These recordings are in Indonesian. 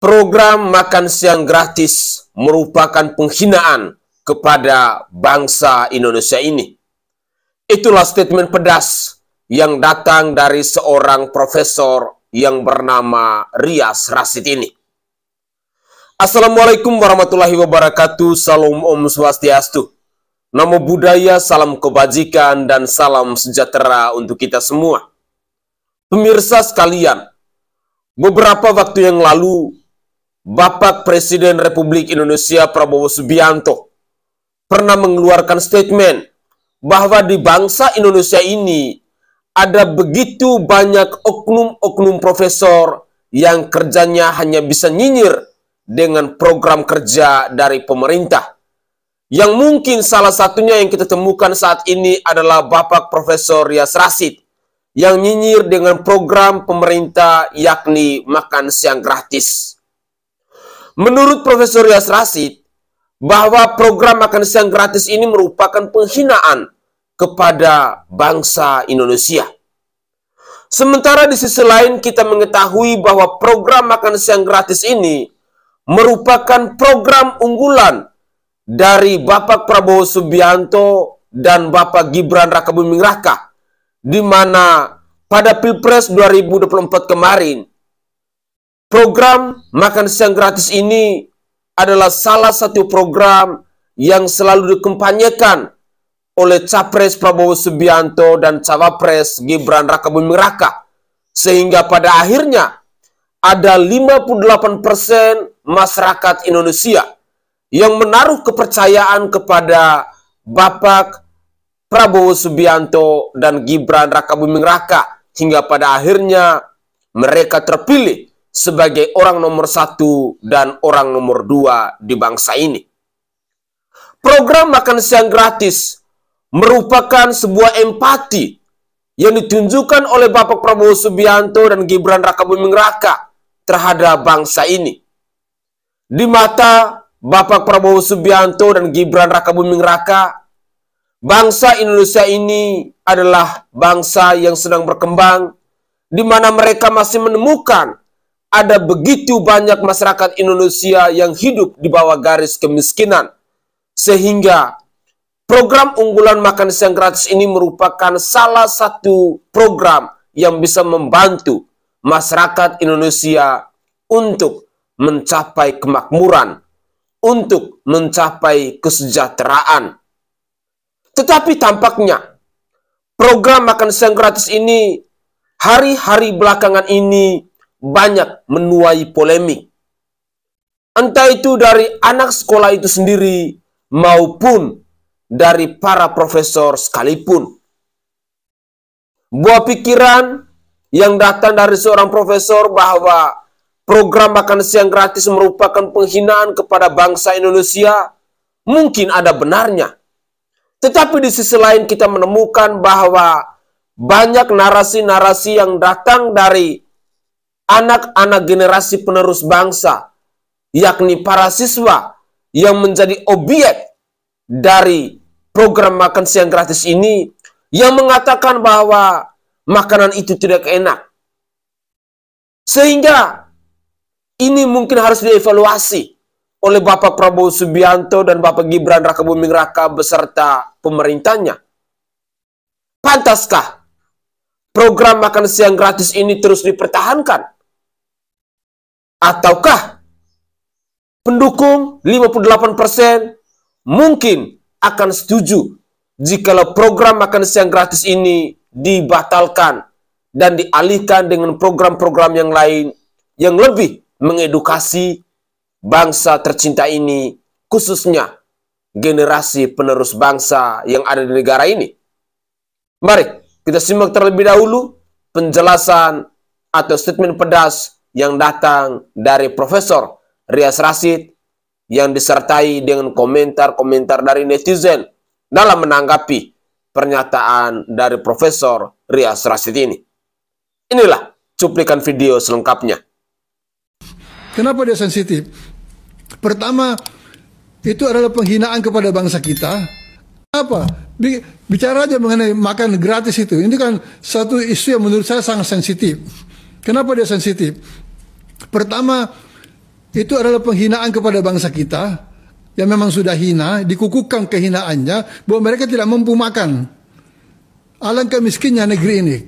Program makan siang gratis merupakan penghinaan kepada bangsa Indonesia ini. Itulah statement pedas yang datang dari seorang profesor yang bernama Rias Rasid ini. Assalamualaikum warahmatullahi wabarakatuh. Salam Om Swastiastu. Namo Buddhaya, salam kebajikan, dan salam sejahtera untuk kita semua. Pemirsa sekalian, beberapa waktu yang lalu, Bapak Presiden Republik Indonesia Prabowo Subianto pernah mengeluarkan statement bahwa di bangsa Indonesia ini ada begitu banyak oknum-oknum profesor yang kerjanya hanya bisa nyinyir dengan program kerja dari pemerintah. Yang mungkin salah satunya yang kita temukan saat ini adalah Bapak Profesor Rias Rasid yang nyinyir dengan program pemerintah yakni makan siang gratis. Menurut Profesor Rias Rasid, bahwa program makan siang gratis ini merupakan penghinaan kepada bangsa Indonesia. Sementara di sisi lain kita mengetahui bahwa program makan siang gratis ini merupakan program unggulan dari Bapak Prabowo Subianto dan Bapak Gibran Rakabuming Raka, di mana pada Pilpres 2024 kemarin, program makan siang gratis ini adalah salah satu program yang selalu dikampanyekan oleh Capres Prabowo Subianto dan Cawapres Gibran Rakabuming Raka. Sehingga pada akhirnya ada 58% masyarakat Indonesia yang menaruh kepercayaan kepada Bapak Prabowo Subianto dan Gibran Rakabuming Raka. Hingga pada akhirnya mereka terpilih sebagai orang nomor 1 dan orang nomor 2 di bangsa ini. Program makan siang gratis merupakan sebuah empati yang ditunjukkan oleh Bapak Prabowo Subianto dan Gibran Rakabuming Raka terhadap bangsa ini. Di mata Bapak Prabowo Subianto dan Gibran Rakabuming Raka, bangsa Indonesia ini adalah bangsa yang sedang berkembang, di mana mereka masih menemukan ada begitu banyak masyarakat Indonesia yang hidup di bawah garis kemiskinan. Sehingga program unggulan makan siang gratis ini merupakan salah satu program yang bisa membantu masyarakat Indonesia untuk mencapai kemakmuran, untuk mencapai kesejahteraan. Tetapi tampaknya program makan siang gratis ini hari-hari belakangan ini banyak menuai polemik. Entah itu dari anak sekolah itu sendiri maupun dari para profesor sekalipun. Buah pikiran yang datang dari seorang profesor bahwa program makan siang gratis merupakan penghinaan kepada bangsa Indonesia mungkin ada benarnya. Tetapi di sisi lain kita menemukan bahwa banyak narasi-narasi yang datang dari anak-anak generasi penerus bangsa, yakni para siswa yang menjadi objek dari program makan siang gratis ini, yang mengatakan bahwa makanan itu tidak enak. Sehingga ini mungkin harus dievaluasi oleh Bapak Prabowo Subianto dan Bapak Gibran Rakabuming Raka beserta pemerintahnya. Pantaskah program makan siang gratis ini terus dipertahankan? Ataukah pendukung 58% mungkin akan setuju jikalau program makan siang gratis ini dibatalkan dan dialihkan dengan program-program yang lain yang lebih mengedukasi bangsa tercinta ini, khususnya generasi penerus bangsa yang ada di negara ini. Mari kita simak terlebih dahulu penjelasan atau statement pedas yang datang dari Profesor Rias Rasid yang disertai dengan komentar-komentar dari netizen dalam menanggapi pernyataan dari Profesor Rias Rasid ini. Inilah cuplikan video selengkapnya. Kenapa dia sensitif? Pertama, itu adalah penghinaan kepada bangsa kita. Apa? Bicara aja mengenai makan gratis itu. Ini kan satu isu yang menurut saya sangat sensitif. Kenapa dia sensitif? Pertama, itu adalah penghinaan kepada bangsa kita yang memang sudah hina, dikukuhkan kehinaannya bahwa mereka tidak mampu makan. Alangkah miskinnya negeri ini.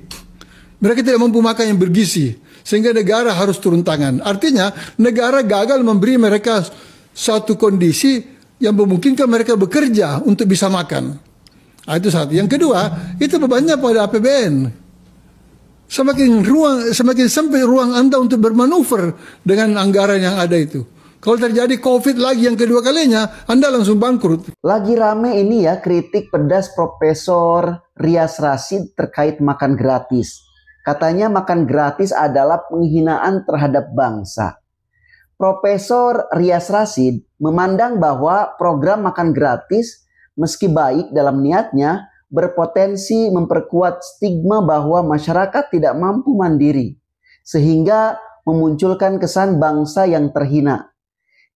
Mereka tidak mampu makan yang bergizi, sehingga negara harus turun tangan. Artinya negara gagal memberi mereka suatu kondisi yang memungkinkan mereka bekerja untuk bisa makan. Nah, itu satu. Yang kedua, itu bebannya pada APBN. Semakin sempit ruang Anda untuk bermanuver dengan anggaran yang ada itu. Kalau terjadi COVID lagi yang kedua kalinya, Anda langsung bangkrut. Lagi rame ini ya kritik pedas Profesor Rias Rasyid terkait makan gratis. Katanya makan gratis adalah penghinaan terhadap bangsa. Profesor Rias Rasyid memandang bahwa program makan gratis meski baik dalam niatnya berpotensi memperkuat stigma bahwa masyarakat tidak mampu mandiri sehingga memunculkan kesan bangsa yang terhina.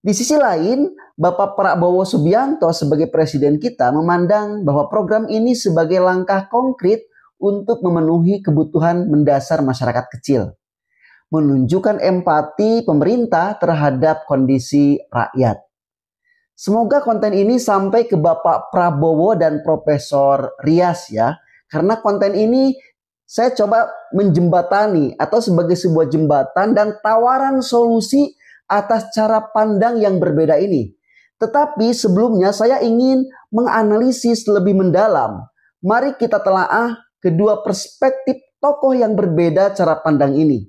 Di sisi lain, Bapak Prabowo Subianto sebagai presiden kita memandang bahwa program ini sebagai langkah konkret untuk memenuhi kebutuhan mendasar masyarakat kecil, menunjukkan empati pemerintah terhadap kondisi rakyat. Semoga konten ini sampai ke Bapak Prabowo dan Profesor Rias ya, karena konten ini saya coba menjembatani atau sebagai sebuah jembatan dan tawaran solusi atas cara pandang yang berbeda ini. Tetapi sebelumnya saya ingin menganalisis lebih mendalam. Mari kita telaah kedua perspektif tokoh yang berbeda cara pandang ini.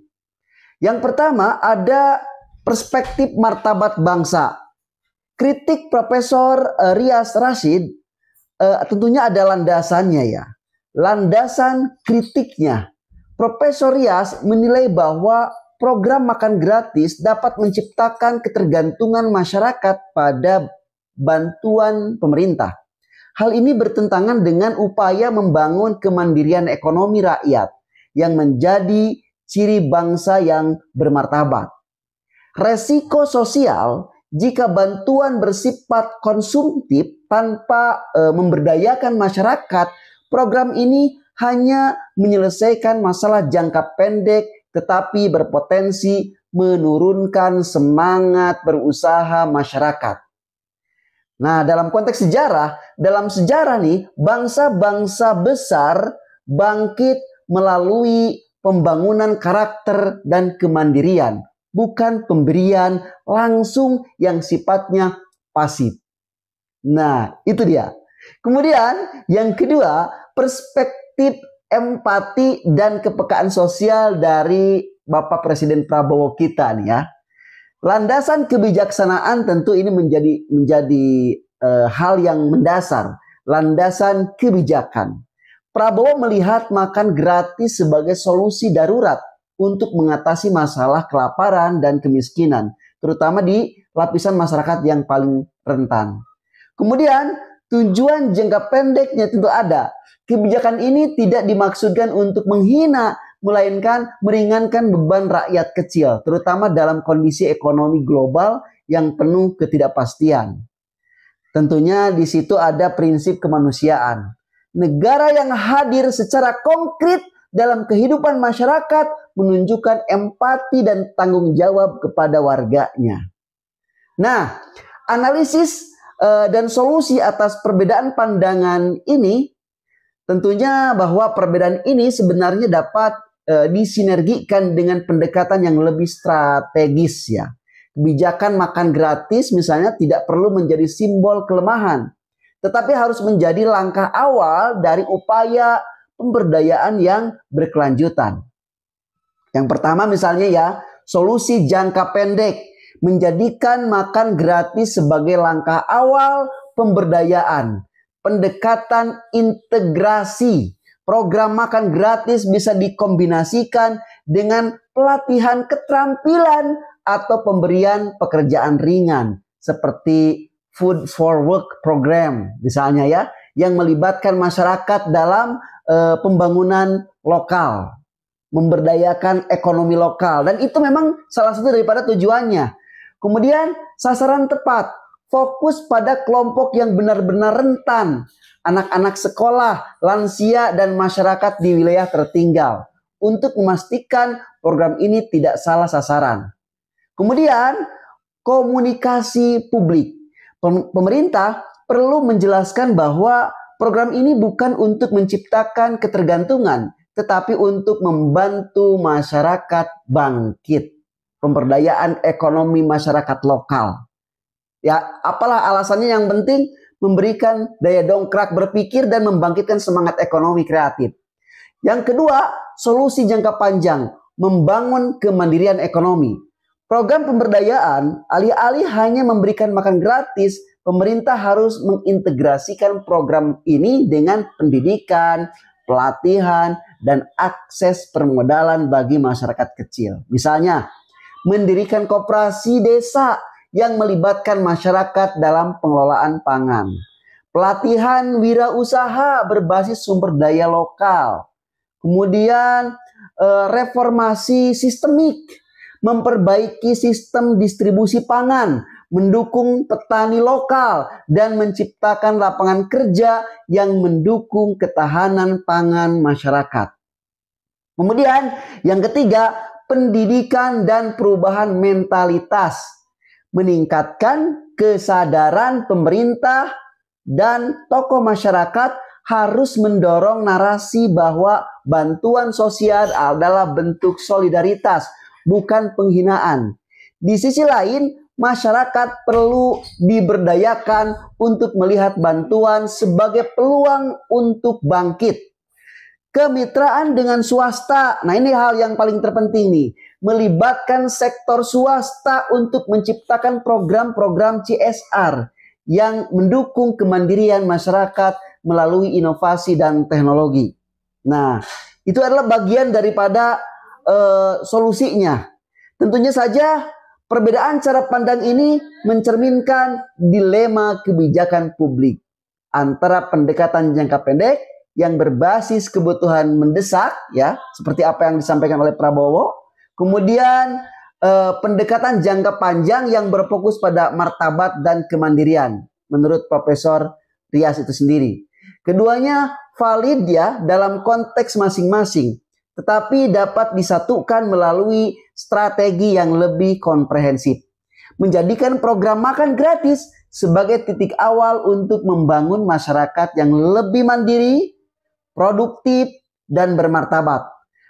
Yang pertama ada perspektif martabat bangsa. Kritik Profesor Rias Rasyid tentunya ada landasannya ya. Landasan kritiknya. Profesor Rias menilai bahwa program makan gratis dapat menciptakan ketergantungan masyarakat pada bantuan pemerintah. Hal ini bertentangan dengan upaya membangun kemandirian ekonomi rakyat yang menjadi ciri bangsa yang bermartabat. Resiko sosial jika bantuan bersifat konsumtif tanpa memberdayakan masyarakat, program ini hanya menyelesaikan masalah jangka pendek tetapi berpotensi menurunkan semangat berusaha masyarakat. Nah, dalam konteks sejarah, dalam sejarah nih, bangsa-bangsa besar bangkit melalui pembangunan karakter dan kemandirian, bukan pemberian langsung yang sifatnya pasif. Nah, itu dia. Kemudian, yang kedua, perspektif empati dan kepekaan sosial dari Bapak Presiden Prabowo kita nih ya. Landasan kebijaksanaan tentu ini menjadi hal yang mendasar. Landasan kebijakan. Prabowo melihat makan gratis sebagai solusi darurat untuk mengatasi masalah kelaparan dan kemiskinan, terutama di lapisan masyarakat yang paling rentan. Kemudian tujuan jangka pendeknya tentu ada. Kebijakan ini tidak dimaksudkan untuk menghina, melainkan meringankan beban rakyat kecil, terutama dalam kondisi ekonomi global yang penuh ketidakpastian. Tentunya di situ ada prinsip kemanusiaan. Negara yang hadir secara konkret dalam kehidupan masyarakat menunjukkan empati dan tanggung jawab kepada warganya. Nah, analisis dan solusi atas perbedaan pandangan ini tentunya bahwa perbedaan ini sebenarnya dapat disinergikan dengan pendekatan yang lebih strategis ya. Kebijakan makan gratis misalnya tidak perlu menjadi simbol kelemahan, tetapi harus menjadi langkah awal dari upaya pemberdayaan yang berkelanjutan. Yang pertama misalnya ya, solusi jangka pendek, menjadikan makan gratis sebagai langkah awal pemberdayaan. Pendekatan integrasi. Program makan gratis bisa dikombinasikan dengan pelatihan keterampilan atau pemberian pekerjaan ringan seperti Food for Work program misalnya ya, yang melibatkan masyarakat dalam pembangunan lokal, memberdayakan ekonomi lokal, dan itu memang salah satu daripada tujuannya. Kemudian sasaran tepat, fokus pada kelompok yang benar-benar rentan, anak-anak sekolah, lansia, dan masyarakat di wilayah tertinggal, untuk memastikan program ini tidak salah sasaran. Kemudian komunikasi publik. Pemerintah perlu menjelaskan bahwa program ini bukan untuk menciptakan ketergantungan, tetapi untuk membantu masyarakat bangkit. Pemberdayaan ekonomi masyarakat lokal. Ya, apalah alasannya, yang penting memberikan daya dongkrak berpikir dan membangkitkan semangat ekonomi kreatif. Yang kedua, solusi jangka panjang, membangun kemandirian ekonomi. Program pemberdayaan, alih-alih hanya memberikan makan gratis, pemerintah harus mengintegrasikan program ini dengan pendidikan, pelatihan, dan akses permodalan bagi masyarakat kecil. Misalnya, mendirikan koperasi desa yang melibatkan masyarakat dalam pengelolaan pangan. Pelatihan wirausaha berbasis sumber daya lokal. Kemudian reformasi sistemik, memperbaiki sistem distribusi pangan, mendukung petani lokal, dan menciptakan lapangan kerja yang mendukung ketahanan pangan masyarakat. Kemudian yang ketiga, pendidikan dan perubahan mentalitas, meningkatkan kesadaran pemerintah dan tokoh masyarakat harus mendorong narasi bahwa bantuan sosial adalah bentuk solidaritas, bukan penghinaan. Di sisi lain, masyarakat perlu diberdayakan untuk melihat bantuan sebagai peluang untuk bangkit. Kemitraan dengan swasta, nah ini hal yang paling terpenting nih. Melibatkan sektor swasta untuk menciptakan program-program CSR yang mendukung kemandirian masyarakat melalui inovasi dan teknologi. Nah, itu adalah bagian daripada solusinya. Tentunya saja perbedaan cara pandang ini mencerminkan dilema kebijakan publik antara pendekatan jangka pendek yang berbasis kebutuhan mendesak, ya, seperti apa yang disampaikan oleh Prabowo. Kemudian pendekatan jangka panjang yang berfokus pada martabat dan kemandirian menurut Profesor Rias itu sendiri. Keduanya valid ya dalam konteks masing-masing, tetapi dapat disatukan melalui strategi yang lebih komprehensif. Menjadikan program makan gratis sebagai titik awal untuk membangun masyarakat yang lebih mandiri, produktif, dan bermartabat.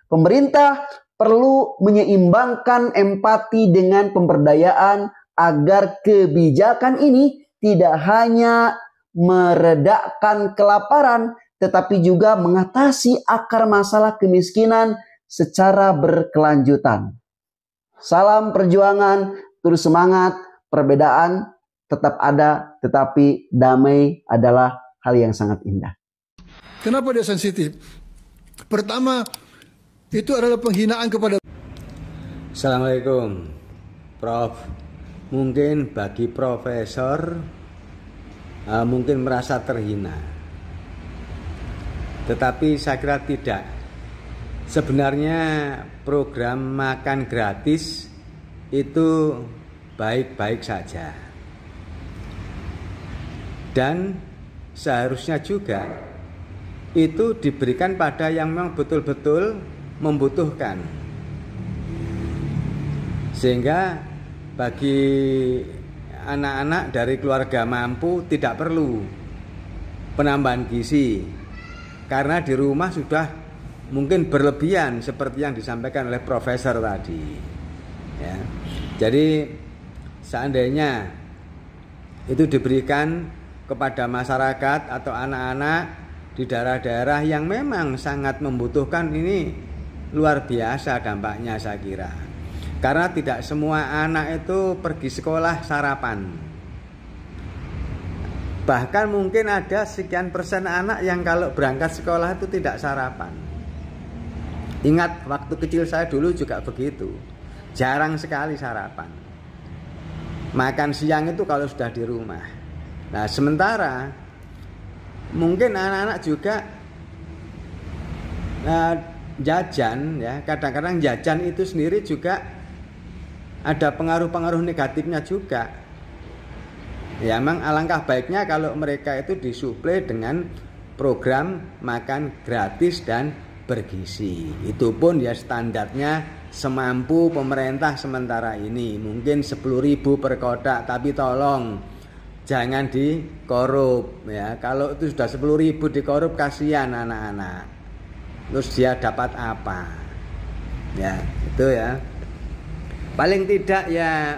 Pemerintah perlu menyeimbangkan empati dengan pemberdayaan agar kebijakan ini tidak hanya meredakan kelaparan, tetapi juga mengatasi akar masalah kemiskinan secara berkelanjutan. Salam perjuangan, terus semangat, perbedaan tetap ada, tetapi damai adalah hal yang sangat indah. Kenapa dia sensitif? Pertama, itu adalah penghinaan kepada... Assalamualaikum, Prof. Mungkin bagi profesor mungkin merasa terhina, tetapi saya kira tidak. Sebenarnya program makan gratis itu baik-baik saja, dan seharusnya juga itu diberikan pada yang memang betul-betul membutuhkan, sehingga bagi anak-anak dari keluarga mampu tidak perlu penambahan gizi karena di rumah sudah mungkin berlebihan seperti yang disampaikan oleh profesor tadi, ya. Jadi seandainya itu diberikan kepada masyarakat atau anak-anak di daerah-daerah yang memang sangat membutuhkan, ini luar biasa dampaknya saya kira. Karena tidak semua anak itu pergi sekolah sarapan. Bahkan mungkin ada sekian persen anak yang kalau berangkat sekolah itu tidak sarapan. Ingat waktu kecil saya dulu juga begitu. Jarang sekali sarapan. Makan siang itu kalau sudah di rumah. Nah, sementara mungkin anak-anak juga jajan, ya, kadang-kadang jajan itu sendiri juga ada pengaruh-pengaruh negatifnya juga. Ya, memang alangkah baiknya kalau mereka itu disuplai dengan program makan gratis dan bergizi. Itu pun ya standarnya semampu pemerintah sementara ini. Mungkin 10.000 per kotak, tapi tolong jangan dikorup ya. Kalau itu sudah 10.000 dikorup, kasihan anak-anak. Terus dia dapat apa? Ya, itu ya. Paling tidak ya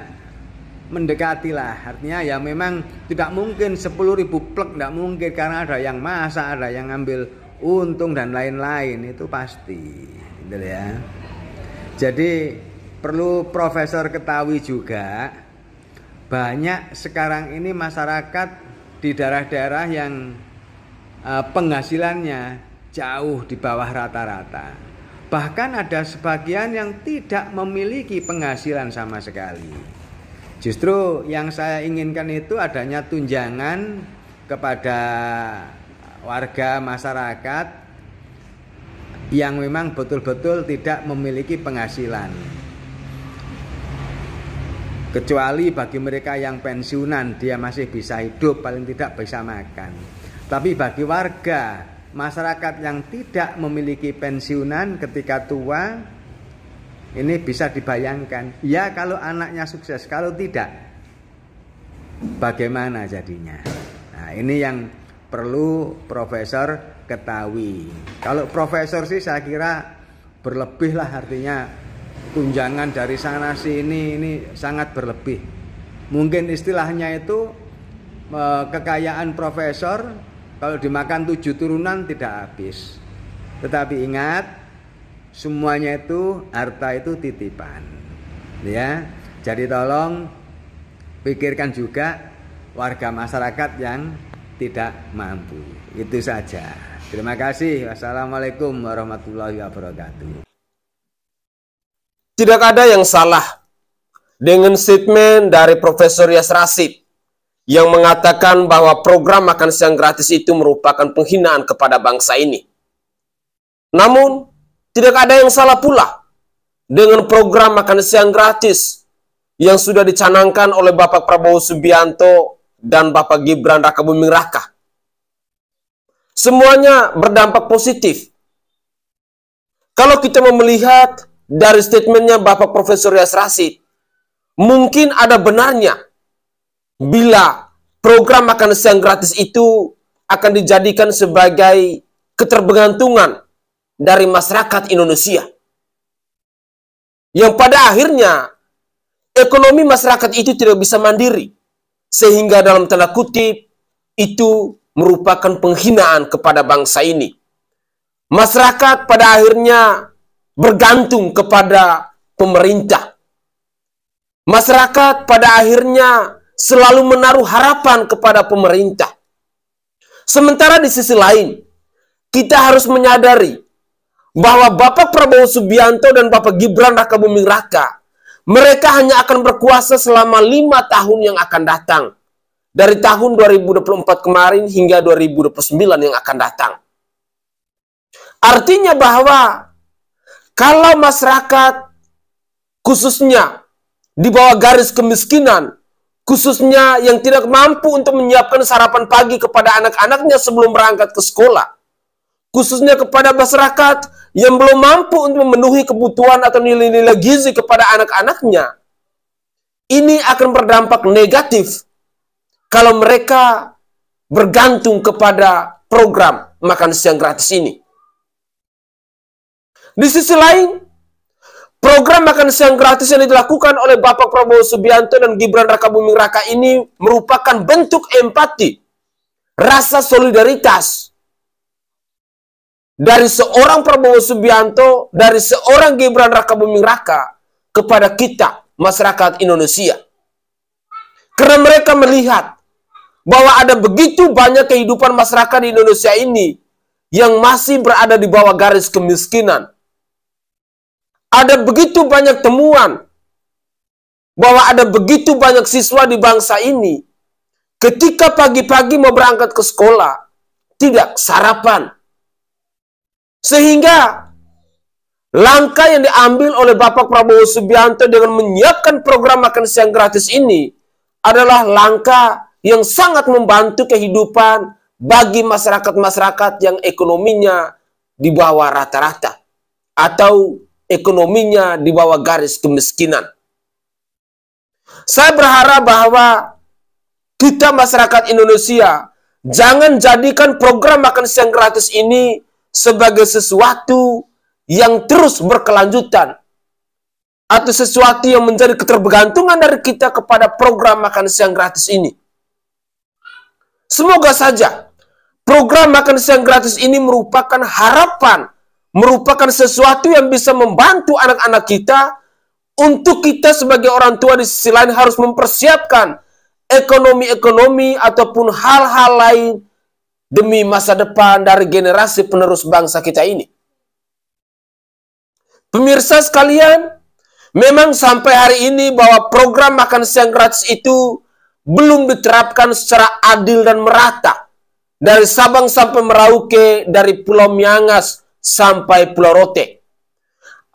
mendekatilah. Artinya ya memang tidak mungkin 10.000 plek, tidak mungkin, karena ada yang masak, ada yang ngambil untung dan lain-lain, itu pasti gitu ya. Jadi perlu Profesor ketahui juga, banyak sekarang ini masyarakat di daerah-daerah yang penghasilannya jauh di bawah rata-rata. Bahkan ada sebagian yang tidak memiliki penghasilan sama sekali. Justru yang saya inginkan itu adanya tunjangan kepada warga masyarakat yang memang betul-betul tidak memiliki penghasilan. Kecuali bagi mereka yang pensiunan, dia masih bisa hidup, paling tidak bisa makan. Tapi bagi warga masyarakat yang tidak memiliki pensiunan ketika tua, ini bisa dibayangkan. Ya kalau anaknya sukses, kalau tidak, bagaimana jadinya? Nah, ini yang perlu Profesor ketahui. Kalau Profesor sih saya kira berlebih lah, artinya tunjangan dari sana sini ini sangat berlebih. Mungkin istilahnya itu kekayaan Profesor kalau dimakan 7 turunan tidak habis. Tetapi ingat, semuanya itu, harta itu titipan ya. Jadi tolong pikirkan juga warga masyarakat yang tidak mampu. Itu saja. Terima kasih. Wassalamualaikum warahmatullahi wabarakatuh. Tidak ada yang salah dengan statement dari Profesor Yas Rashid yang mengatakan bahwa program makan siang gratis itu merupakan penghinaan kepada bangsa ini. Namun, tidak ada yang salah pula dengan program makan siang gratis yang sudah dicanangkan oleh Bapak Prabowo Subianto dan Bapak Gibran Rakabuming Raka. Semuanya berdampak positif. Kalau kita mau melihat dari statementnya Bapak Profesor Yas Rashid, mungkin ada benarnya bila program makan siang gratis itu akan dijadikan sebagai ketergantungan dari masyarakat Indonesia, yang pada akhirnya ekonomi masyarakat itu tidak bisa mandiri, sehingga dalam tanda kutip itu merupakan penghinaan kepada bangsa ini. Masyarakat pada akhirnya bergantung kepada pemerintah. Masyarakat pada akhirnya selalu menaruh harapan kepada pemerintah. Sementara di sisi lain, kita harus menyadari bahwa Bapak Prabowo Subianto dan Bapak Gibran Rakabuming Raka, mereka hanya akan berkuasa selama 5 tahun yang akan datang. Dari tahun 2024 kemarin hingga 2029 yang akan datang. Artinya bahwa kalau masyarakat khususnya di bawah garis kemiskinan, khususnya yang tidak mampu untuk menyiapkan sarapan pagi kepada anak-anaknya sebelum berangkat ke sekolah, khususnya kepada masyarakat yang belum mampu untuk memenuhi kebutuhan atau nilai-nilai gizi kepada anak-anaknya, ini akan berdampak negatif kalau mereka bergantung kepada program makan siang gratis ini. Di sisi lain, program makan siang gratis yang dilakukan oleh Bapak Prabowo Subianto dan Gibran Rakabuming Raka ini merupakan bentuk empati, rasa solidaritas dari seorang Prabowo Subianto, dari seorang Gibran Rakabuming Raka kepada kita, masyarakat Indonesia. Karena mereka melihat bahwa ada begitu banyak kehidupan masyarakat di Indonesia ini yang masih berada di bawah garis kemiskinan. Ada begitu banyak temuan bahwa ada begitu banyak siswa di bangsa ini ketika pagi-pagi mau berangkat ke sekolah tidak sarapan. Sehingga langkah yang diambil oleh Bapak Prabowo Subianto dengan menyiapkan program makan siang gratis ini adalah langkah yang sangat membantu kehidupan bagi masyarakat-masyarakat yang ekonominya di bawah rata-rata atau ekonominya di bawah garis kemiskinan. Saya berharap bahwa kita masyarakat Indonesia jangan jadikan program makan siang gratis ini sebagai sesuatu yang terus berkelanjutan atau sesuatu yang menjadi ketergantungan dari kita kepada program makan siang gratis ini. Semoga saja program makan siang gratis ini merupakan harapan, merupakan sesuatu yang bisa membantu anak-anak kita. Untuk kita sebagai orang tua di sisi lain harus mempersiapkan ekonomi-ekonomi ataupun hal-hal lain demi masa depan dari generasi penerus bangsa kita ini. Pemirsa sekalian, memang sampai hari ini bahwa program makan siang gratis itu belum diterapkan secara adil dan merata. Dari Sabang sampai Merauke, dari Pulau Miangas sampai Pulau Rote.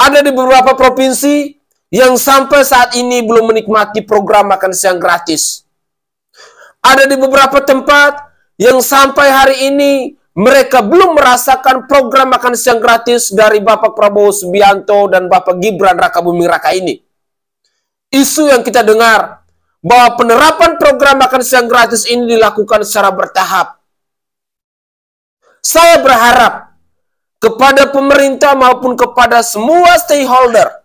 Ada di beberapa provinsi yang sampai saat ini belum menikmati program makan siang gratis. Ada di beberapa tempat yang sampai hari ini mereka belum merasakan program makan siang gratis dari Bapak Prabowo Subianto dan Bapak Gibran Rakabuming Raka ini. Isu yang kita dengar bahwa penerapan program makan siang gratis ini dilakukan secara bertahap. Saya berharap kepada pemerintah maupun kepada semua stakeholder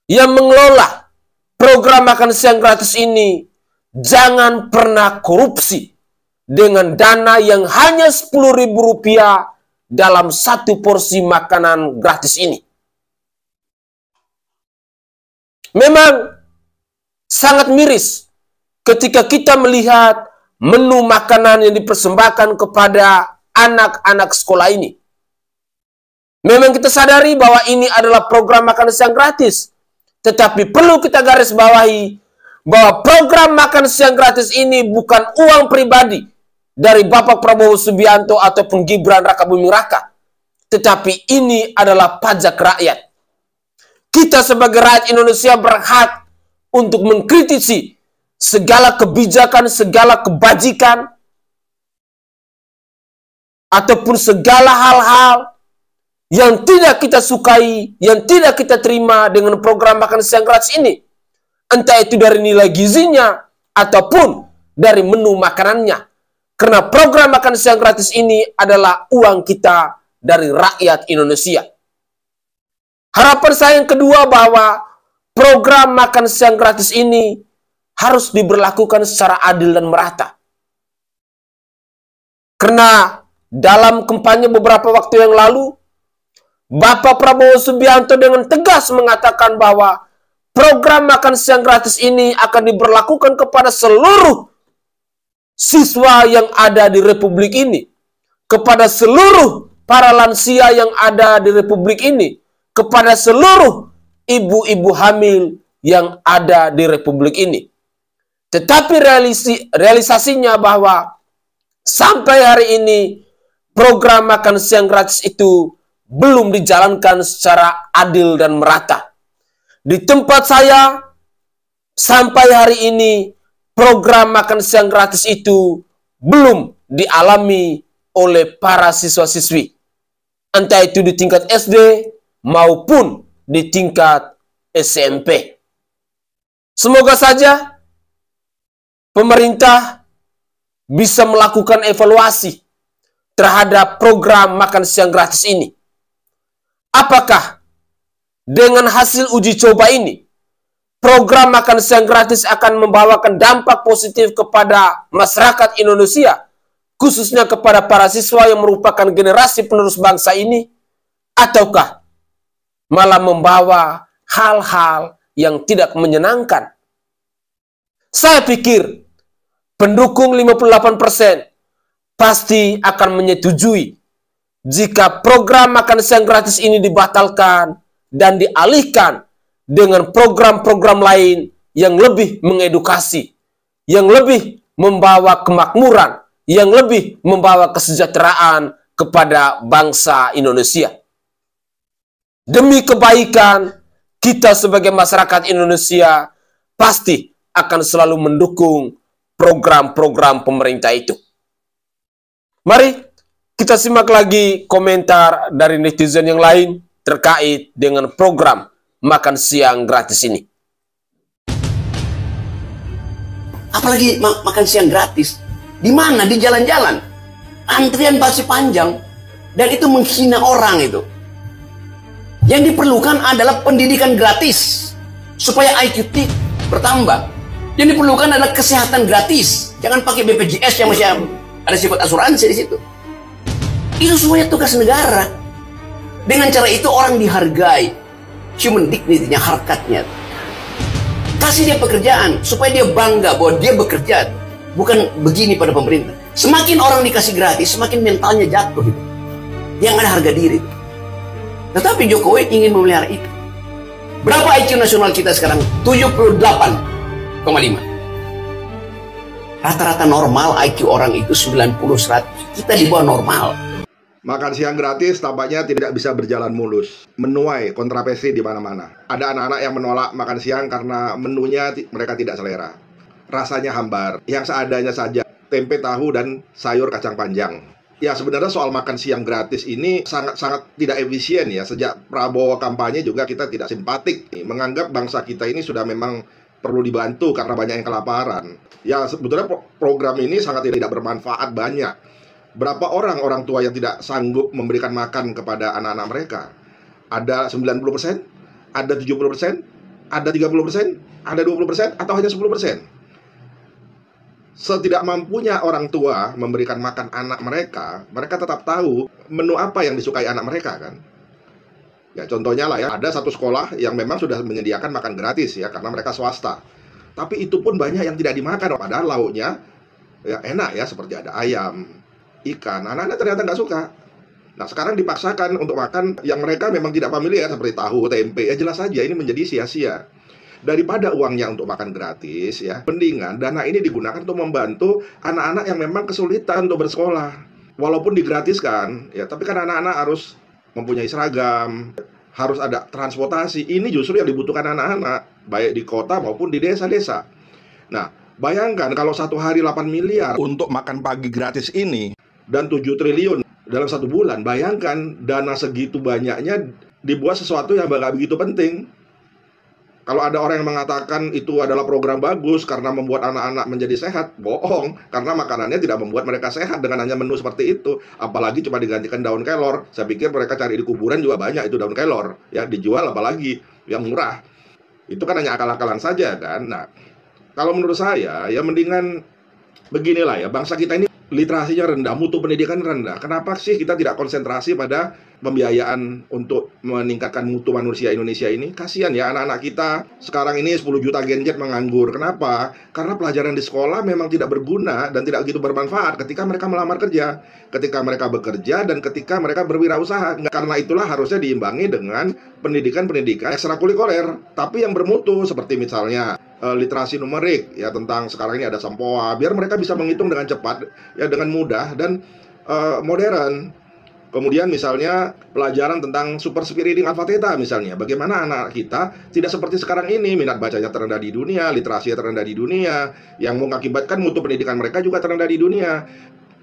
yang mengelola program makan siang gratis ini, jangan pernah korupsi dengan dana yang hanya Rp10.000 dalam satu porsi makanan gratis ini. Memang sangat miris ketika kita melihat menu makanan yang dipersembahkan kepada anak-anak sekolah ini. Memang kita sadari bahwa ini adalah program makan siang gratis. Tetapi perlu kita garis bawahi bahwa program makan siang gratis ini bukan uang pribadi dari Bapak Prabowo Subianto ataupun Gibran Rakabuming Raka. Tetapi ini adalah pajak rakyat. Kita sebagai rakyat Indonesia berhak untuk mengkritisi segala kebijakan, segala kebajikan, ataupun segala hal-hal yang tidak kita sukai, yang tidak kita terima dengan program makan siang gratis ini. Entah itu dari nilai gizinya, ataupun dari menu makanannya. Karena program makan siang gratis ini adalah uang kita dari rakyat Indonesia. Harapan saya yang kedua bahwa program makan siang gratis ini harus diberlakukan secara adil dan merata. Karena dalam kampanye beberapa waktu yang lalu, Bapak Prabowo Subianto dengan tegas mengatakan bahwa program makan siang gratis ini akan diberlakukan kepada seluruh siswa yang ada di Republik ini, kepada seluruh para lansia yang ada di Republik ini, kepada seluruh ibu-ibu hamil yang ada di Republik ini. Tetapi realisasinya bahwa sampai hari ini program makan siang gratis itu belum dijalankan secara adil dan merata. Di tempat saya, sampai hari ini, program makan siang gratis itu belum dialami oleh para siswa-siswi. Entah itu di tingkat SD maupun di tingkat SMP. Semoga saja pemerintah bisa melakukan evaluasi terhadap program makan siang gratis ini. Apakah dengan hasil uji coba ini, program makan siang gratis akan membawakan dampak positif kepada masyarakat Indonesia, khususnya kepada para siswa yang merupakan generasi penerus bangsa ini, ataukah malah membawa hal-hal yang tidak menyenangkan? Saya pikir pendukung 58% pasti akan menyetujui jika program makan siang gratis ini dibatalkan dan dialihkan dengan program-program lain yang lebih mengedukasi, yang lebih membawa kemakmuran, yang lebih membawa kesejahteraan kepada bangsa Indonesia. Demi kebaikan kita sebagai masyarakat Indonesia pasti akan selalu mendukung program-program pemerintah itu. Mari kita simak lagi komentar dari netizen yang lain. terkait dengan program makan siang gratis ini. Apalagi makan siang gratis. Di mana? Di jalan-jalan. Antrian pasti panjang. Dan itu menghina orang itu. Yang diperlukan adalah pendidikan gratis. Supaya IQ bertambah. Yang diperlukan adalah kesehatan gratis. Jangan pakai BPJS yang masih ada sifat asuransi di situ. Itu semuanya tugas negara. Dengan cara itu orang dihargai. Human dignity-nya, harkatnya. Kasih dia pekerjaan supaya dia bangga bahwa dia bekerja. Bukan begini pada pemerintah. Semakin orang dikasih gratis, semakin mentalnya jatuh. Dia nggak ada harga diri. Tetapi Jokowi ingin memelihara itu. Berapa IQ nasional kita sekarang? 78,5. Rata-rata normal IQ orang itu 90-100. Kita di bawah normal. Makan siang gratis tampaknya tidak bisa berjalan mulus. Menuai kontroversi di mana-mana. Ada anak-anak yang menolak makan siang karena menunya mereka tidak selera. Rasanya hambar, yang seadanya saja. Tempe, tahu, dan sayur kacang panjang. Ya, sebenarnya soal makan siang gratis ini sangat tidak efisien ya. Sejak Prabowo kampanye juga kita tidak simpatik. Menganggap bangsa kita ini sudah memang perlu dibantu karena banyak yang kelaparan. Ya, sebetulnya program ini sangat tidak bermanfaat banyak. Berapa orang tua yang tidak sanggup memberikan makan kepada anak-anak mereka? Ada 90%? Ada 70%? Ada 30%? Ada 20%? Atau hanya 10%? Setidak mampunya orang tua memberikan makan anak mereka, mereka tetap tahu menu apa yang disukai anak mereka kan. Ya contohnya lah ya, ada satu sekolah yang memang sudah menyediakan makan gratis ya, karena mereka swasta. Tapi itu pun banyak yang tidak dimakan, padahal lauknya ya enak ya, seperti ada ayam, ikan. Anak-anak ternyata nggak suka. Nah sekarang dipaksakan untuk makan yang mereka memang tidak familiar, seperti tahu, tempe. Ya jelas saja ini menjadi sia-sia. Daripada uangnya untuk makan gratis ya, mendingan dana ini digunakan untuk membantu anak-anak yang memang kesulitan untuk bersekolah. Walaupun digratiskan ya, tapi kan anak-anak harus mempunyai seragam, harus ada transportasi. Ini justru yang dibutuhkan anak-anak, baik di kota maupun di desa-desa. Nah bayangkan kalau satu hari 8 miliar untuk makan pagi gratis ini, dan 7 triliun dalam satu bulan. Bayangkan dana segitu banyaknya dibuat sesuatu yang nggak begitu penting. Kalau ada orang yang mengatakan itu adalah program bagus karena membuat anak-anak menjadi sehat, bohong. Karena makanannya tidak membuat mereka sehat dengan hanya menu seperti itu. Apalagi cuma digantikan daun kelor. Saya pikir mereka cari di kuburan juga banyak itu daun kelor. Ya dijual apalagi yang murah. Itu kan hanya akal-akalan saja kan. Nah, kalau menurut saya ya mendingan beginilah ya, bangsa kita ini literasinya rendah, mutu pendidikan rendah. Kenapa sih kita tidak konsentrasi pada pembiayaan untuk meningkatkan mutu manusia Indonesia ini? Kasihan ya anak-anak kita sekarang ini 10 juta Gen Z menganggur. Kenapa? Karena pelajaran di sekolah memang tidak berguna dan tidak begitu bermanfaat ketika mereka melamar kerja, ketika mereka bekerja, dan ketika mereka berwirausaha. Karena itulah harusnya diimbangi dengan pendidikan-pendidikan ekstrakurikuler, tapi yang bermutu, seperti misalnya literasi numerik ya, tentang sekarang ini ada Sampoa, biar mereka bisa menghitung dengan cepat ya, dengan mudah dan modern. Kemudian misalnya pelajaran tentang super speed reading alpha theta misalnya, bagaimana anak kita tidak seperti sekarang ini, minat bacanya terendah di dunia, literasinya terendah di dunia, yang mengakibatkan mutu pendidikan mereka juga terendah di dunia.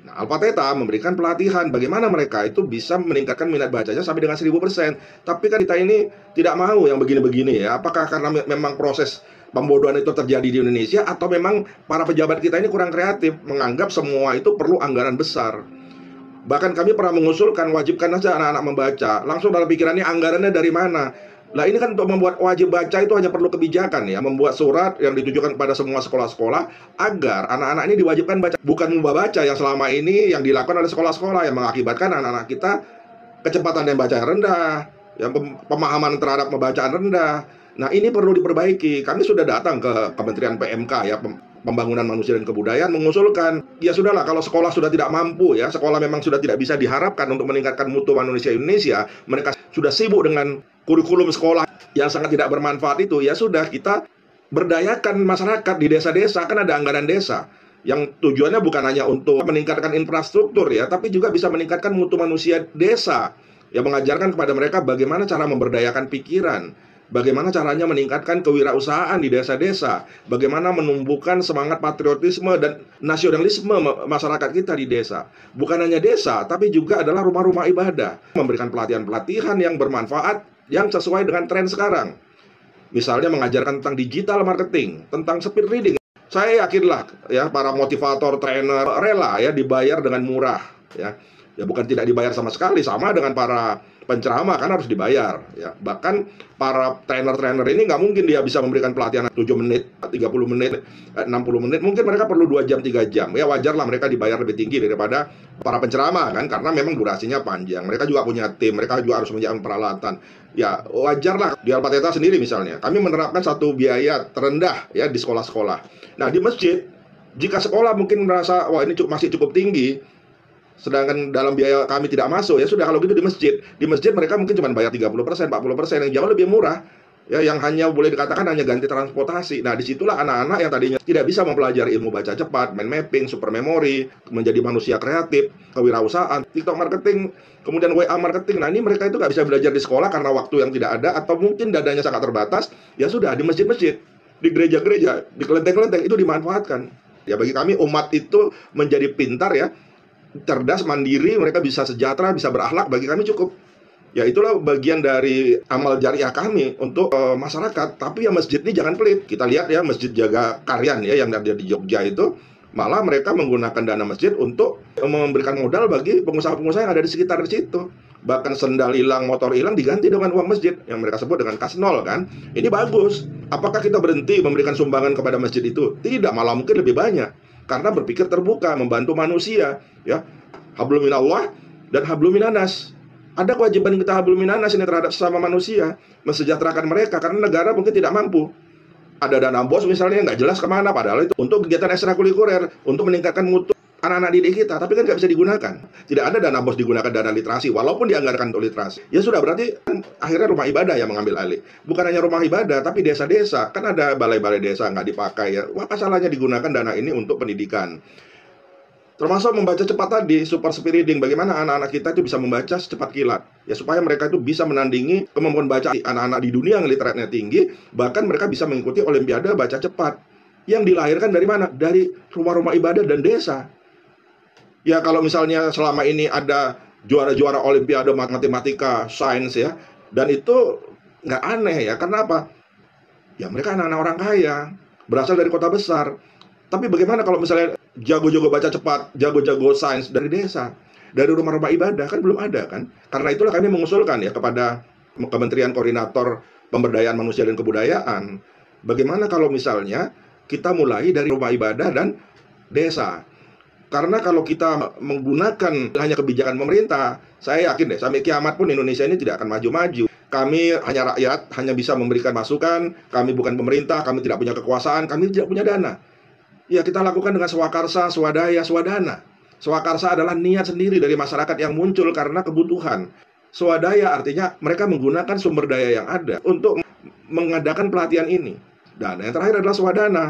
Nah, alpha theta memberikan pelatihan bagaimana mereka itu bisa meningkatkan minat bacanya sampai dengan 1000%. Tapi kan kita ini tidak mau yang begini-begini ya. Apakah karena memang proses pembodohan itu terjadi di Indonesia, atau memang para pejabat kita ini kurang kreatif, menganggap semua itu perlu anggaran besar. Bahkan kami pernah mengusulkan wajibkan saja anak-anak membaca. Langsung dalam pikirannya anggarannya dari mana? Lah ini kan untuk membuat wajib baca itu hanya perlu kebijakan ya, membuat surat yang ditujukan kepada semua sekolah-sekolah agar anak-anak ini diwajibkan baca, bukan membaca yang selama ini yang dilakukan oleh sekolah-sekolah yang mengakibatkan anak-anak kita kecepatan yang baca rendah, yang pemahaman terhadap pembacaan rendah. Nah ini perlu diperbaiki. Kami sudah datang ke Kementerian PMK ya, Pembangunan Manusia dan Kebudayaan, mengusulkan ya sudahlah, kalau sekolah sudah tidak mampu ya, sekolah memang sudah tidak bisa diharapkan untuk meningkatkan mutu manusia Indonesia, mereka sudah sibuk dengan kurikulum sekolah yang sangat tidak bermanfaat itu, ya sudah, kita berdayakan masyarakat di desa-desa. Kan ada anggaran desa yang tujuannya bukan hanya untuk meningkatkan infrastruktur ya, tapi juga bisa meningkatkan mutu manusia desa, yang mengajarkan kepada mereka bagaimana cara memberdayakan pikiran. Bagaimana caranya meningkatkan kewirausahaan di desa-desa, bagaimana menumbuhkan semangat patriotisme dan nasionalisme masyarakat kita di desa. Bukan hanya desa, tapi juga adalah rumah-rumah ibadah. Memberikan pelatihan-pelatihan yang bermanfaat, yang sesuai dengan tren sekarang. Misalnya mengajarkan tentang digital marketing, tentang speed reading. Saya yakinlah ya para motivator, trainer rela ya dibayar dengan murah ya. Ya bukan tidak dibayar sama sekali, sama dengan para penceramah kan harus dibayar ya. Bahkan para trainer-trainer ini nggak mungkin dia bisa memberikan pelatihan 7 menit, 30 menit, 60 menit. Mungkin mereka perlu 2 jam, 3 jam. Ya wajarlah mereka dibayar lebih tinggi daripada para penceramah kan, karena memang durasinya panjang. Mereka juga punya tim, mereka juga harus menyiapkan peralatan. Ya wajarlah. Di Alpateta sendiri misalnya, kami menerapkan satu biaya terendah ya di sekolah-sekolah. Nah di masjid, jika sekolah mungkin merasa wah ini masih cukup tinggi, sedangkan dalam biaya kami tidak masuk, ya sudah kalau gitu di masjid mereka mungkin cuma bayar 30%, 40% yang jauh lebih murah ya, yang hanya boleh dikatakan hanya ganti transportasi. Nah disitulah anak-anak yang tadinya tidak bisa mempelajari ilmu baca cepat, mind mapping, super memory, menjadi manusia kreatif, kewirausahaan, TikTok marketing, kemudian WA marketing. Nah ini mereka itu nggak bisa belajar di sekolah karena waktu yang tidak ada, atau mungkin dadanya sangat terbatas. Ya sudah di masjid-masjid, di gereja-gereja, di kelenteng-kelenteng itu dimanfaatkan. Ya bagi kami umat itu menjadi pintar ya, cerdas, mandiri, mereka bisa sejahtera, bisa berakhlak, bagi kami cukup. Ya itulah bagian dari amal jariah kami untuk masyarakat. Tapi ya masjid ini jangan pelit. Kita lihat ya Masjid Jagakaryan ya yang ada di Jogja itu, malah mereka menggunakan dana masjid untuk memberikan modal bagi pengusaha-pengusaha yang ada di sekitar di situ. Bahkan sendal hilang, motor hilang diganti dengan uang masjid yang mereka sebut dengan kas nol kan. Ini bagus. Apakah kita berhenti memberikan sumbangan kepada masjid itu? Tidak, malah mungkin lebih banyak. Karena berpikir terbuka, membantu manusia ya. Hablum minallah dan hablum minanas. Ada kewajiban kita hablum minanas ini terhadap sesama manusia, mensejahterakan mereka, karena negara mungkin tidak mampu. Ada dana bos misalnya nggak jelas kemana, padahal itu untuk kegiatan ekstrakurikuler, untuk meningkatkan mutu anak-anak didik kita, tapi kan nggak bisa digunakan. Tidak ada dana bos digunakan dana literasi, walaupun dianggarkan untuk literasi. Ya sudah, berarti akhirnya rumah ibadah yang mengambil alih. Bukan hanya rumah ibadah, tapi desa-desa. Kan ada balai-balai desa nggak dipakai ya. Apa salahnya digunakan dana ini untuk pendidikan? Termasuk membaca cepat tadi, super speed reading. Bagaimana anak-anak kita itu bisa membaca secepat kilat. Ya supaya mereka itu bisa menandingi kemampuan baca anak-anak di dunia yang literatnya tinggi. Bahkan mereka bisa mengikuti olimpiade baca cepat. Yang dilahirkan dari mana? Dari rumah-rumah ibadah dan desa. Ya kalau misalnya selama ini ada juara-juara olimpiade matematika, sains ya, dan itu nggak aneh ya, karena apa? Ya mereka anak-anak orang kaya, berasal dari kota besar. Tapi bagaimana kalau misalnya jago-jago baca cepat, jago-jago sains dari desa, dari rumah-rumah ibadah? Kan belum ada kan? Karena itulah kami mengusulkan ya kepada Kementerian Koordinator Pemberdayaan Manusia dan Kebudayaan, bagaimana kalau misalnya kita mulai dari rumah ibadah dan desa? Karena kalau kita menggunakan hanya kebijakan pemerintah, saya yakin deh, sampai kiamat pun Indonesia ini tidak akan maju-maju. Kami hanya rakyat, hanya bisa memberikan masukan, kami bukan pemerintah, kami tidak punya kekuasaan, kami tidak punya dana. Ya kita lakukan dengan swakarsa, swadaya, swadana. Swakarsa adalah niat sendiri dari masyarakat yang muncul karena kebutuhan. Swadaya artinya mereka menggunakan sumber daya yang ada untuk mengadakan pelatihan ini. Dan yang terakhir adalah swadana.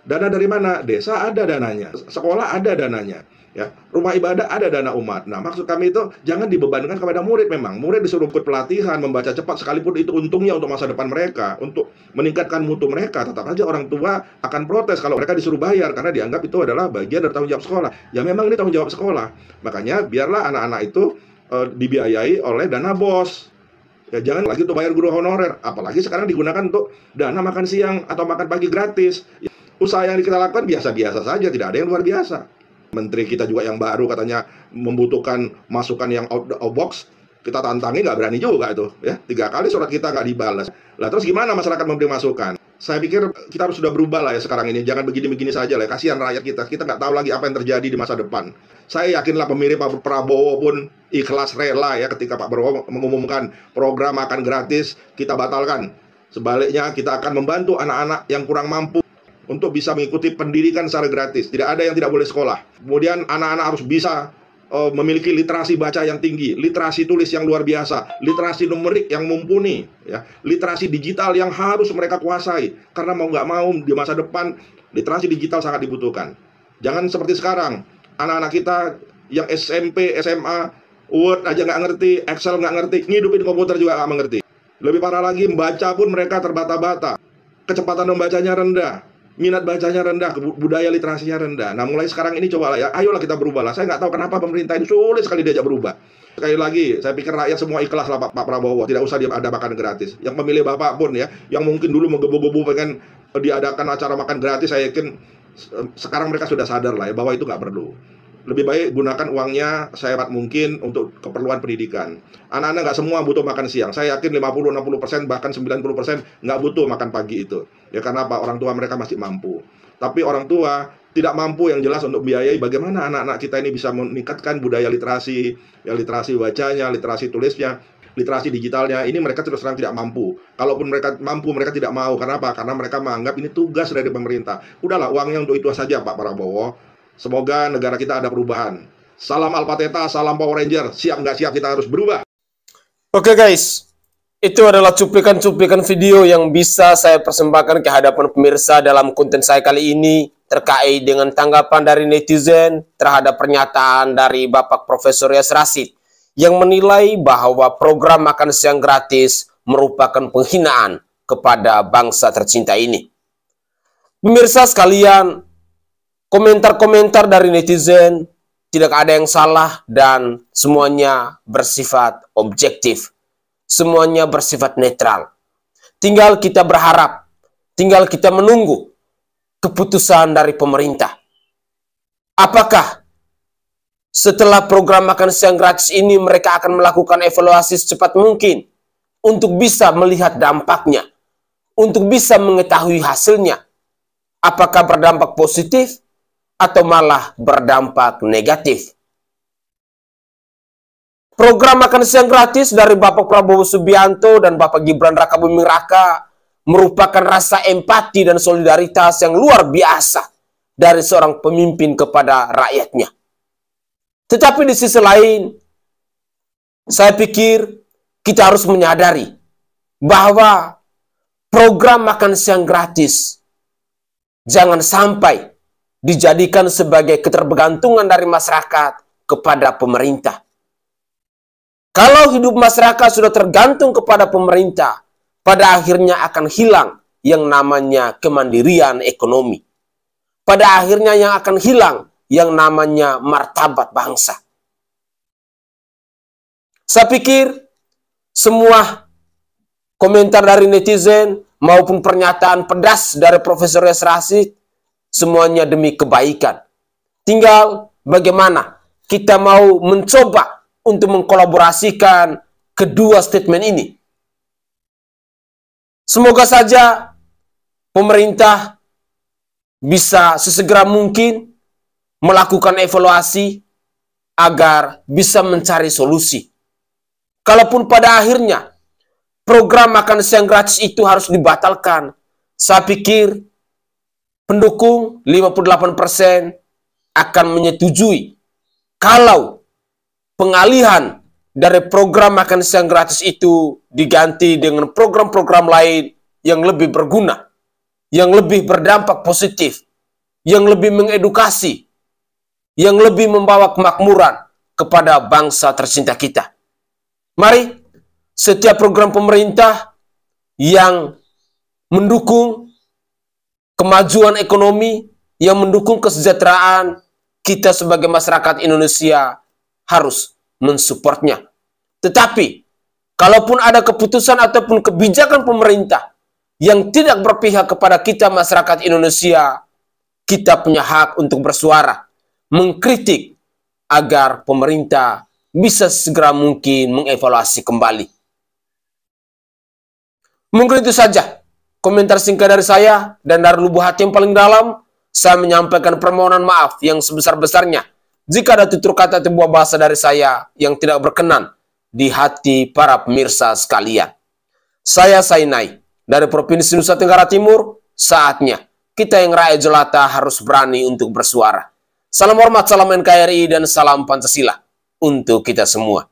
Dana dari mana? Desa ada dananya, sekolah ada dananya, ya, rumah ibadah ada dana umat. Nah, maksud kami itu jangan dibebankan kepada murid. Memang murid disuruh ikut pelatihan, membaca cepat, sekalipun itu untungnya untuk masa depan mereka, untuk meningkatkan mutu mereka. Tetap aja orang tua akan protes kalau mereka disuruh bayar, karena dianggap itu adalah bagian dari tanggung jawab sekolah. Ya memang ini tanggung jawab sekolah. Makanya biarlah anak-anak itu dibiayai oleh dana bos. Ya jangan lagi untuk bayar guru honorer, apalagi sekarang digunakan untuk dana makan siang atau makan pagi gratis. Usaha yang kita lakukan biasa-biasa saja, tidak ada yang luar biasa. Menteri kita juga yang baru katanya membutuhkan masukan yang out of box. Kita tantangi nggak berani juga itu, ya. 3 kali surat kita nggak dibalas. Lah terus gimana masyarakat memberi masukan? Saya pikir kita harus sudah berubah lah ya sekarang ini. Jangan begini-begini saja lah. Kasihan rakyat kita. Kita nggak tahu lagi apa yang terjadi di masa depan. Saya yakinlah pemilih Pak Prabowo pun ikhlas rela ya ketika Pak Prabowo mengumumkan program makan gratis kita batalkan. Sebaliknya kita akan membantu anak-anak yang kurang mampu untuk bisa mengikuti pendidikan secara gratis. Tidak ada yang tidak boleh sekolah. Kemudian anak-anak harus bisa memiliki literasi baca yang tinggi, literasi tulis yang luar biasa, literasi numerik yang mumpuni, ya, literasi digital yang harus mereka kuasai. Karena mau nggak mau di masa depan literasi digital sangat dibutuhkan. Jangan seperti sekarang, anak-anak kita yang SMP, SMA, Word aja nggak ngerti, Excel nggak ngerti, ngidupin komputer juga nggak mengerti. Lebih parah lagi, membaca pun mereka terbata-bata. Kecepatan membacanya rendah, minat bacanya rendah, budaya literasinya rendah. Nah, mulai sekarang ini coba ya, ayolah kita berubah lah. Saya nggak tahu kenapa pemerintah ini sulit sekali diajak berubah. Sekali lagi, saya pikir rakyat semua ikhlas lah Pak Prabowo. Tidak usah dia ada makan gratis. Yang pemilih Bapak pun ya, yang mungkin dulu menggebu-gebu pengen diadakan acara makan gratis, saya yakin sekarang mereka sudah sadar lah ya, bahwa itu nggak perlu. Lebih baik gunakan uangnya sehemat mungkin untuk keperluan pendidikan. Anak-anak nggak semua butuh makan siang. Saya yakin 50-60%, bahkan 90% nggak butuh makan pagi itu. Ya karena apa? Orang tua mereka masih mampu. Tapi orang tua tidak mampu yang jelas untuk biayai bagaimana anak-anak kita ini bisa meningkatkan budaya literasi, ya literasi bacanya, literasi tulisnya, literasi digitalnya. Ini mereka terus terang tidak mampu. Kalaupun mereka mampu, mereka tidak mau. Karena apa? Karena mereka menganggap ini tugas dari pemerintah. Udahlah, uangnya untuk itu saja Pak Prabowo. Semoga negara kita ada perubahan. Salam Alpateta, salam Power Ranger. Siap nggak siap kita harus berubah. Oke guys, itu adalah cuplikan-cuplikan video yang bisa saya persembahkan ke hadapan pemirsa dalam konten saya kali ini terkait dengan tanggapan dari netizen terhadap pernyataan dari Bapak Profesor Yas Rashid yang menilai bahwa program makan siang gratis merupakan penghinaan kepada bangsa tercinta ini. Pemirsa sekalian, komentar-komentar dari netizen tidak ada yang salah dan semuanya bersifat objektif. Semuanya bersifat netral. Tinggal kita berharap, tinggal kita menunggu keputusan dari pemerintah. Apakah setelah program makan siang gratis ini mereka akan melakukan evaluasi secepat mungkin untuk bisa melihat dampaknya, untuk bisa mengetahui hasilnya. Apakah berdampak positif atau malah berdampak negatif? Program makan siang gratis dari Bapak Prabowo Subianto dan Bapak Gibran Rakabuming Raka merupakan rasa empati dan solidaritas yang luar biasa dari seorang pemimpin kepada rakyatnya. Tetapi di sisi lain, saya pikir kita harus menyadari bahwa program makan siang gratis jangan sampai dijadikan sebagai ketergantungan dari masyarakat kepada pemerintah. Kalau hidup masyarakat sudah tergantung kepada pemerintah, pada akhirnya akan hilang yang namanya kemandirian ekonomi. Pada akhirnya yang akan hilang yang namanya martabat bangsa. Saya pikir semua komentar dari netizen maupun pernyataan pedas dari Profesor Yas Rashid semuanya demi kebaikan. Tinggal bagaimana kita mau mencoba untuk mengkolaborasikan kedua statement ini. Semoga saja pemerintah bisa sesegera mungkin melakukan evaluasi agar bisa mencari solusi. Kalaupun pada akhirnya program makan siang gratis itu harus dibatalkan, saya pikir pendukung 58% akan menyetujui kalau pengalihan dari program makan siang gratis itu diganti dengan program-program lain yang lebih berguna, yang lebih berdampak positif, yang lebih mengedukasi, yang lebih membawa kemakmuran kepada bangsa tercinta kita. Mari setiap program pemerintah yang mendukung kemajuan ekonomi, yang mendukung kesejahteraan kita sebagai masyarakat Indonesia harus mensupportnya. Tetapi, kalaupun ada keputusan ataupun kebijakan pemerintah yang tidak berpihak kepada kita masyarakat Indonesia, kita punya hak untuk bersuara, mengkritik agar pemerintah bisa segera mungkin mengevaluasi kembali. Mungkin itu saja komentar singkat dari saya, dan dari lubuk hati yang paling dalam, saya menyampaikan permohonan maaf yang sebesar-besarnya jika ada tutur kata atau buah bahasa dari saya yang tidak berkenan di hati para pemirsa sekalian. Saya Sainai dari Provinsi Nusa Tenggara Timur. Saatnya kita yang rakyat jelata harus berani untuk bersuara. Salam hormat, salam NKRI, dan salam Pancasila untuk kita semua.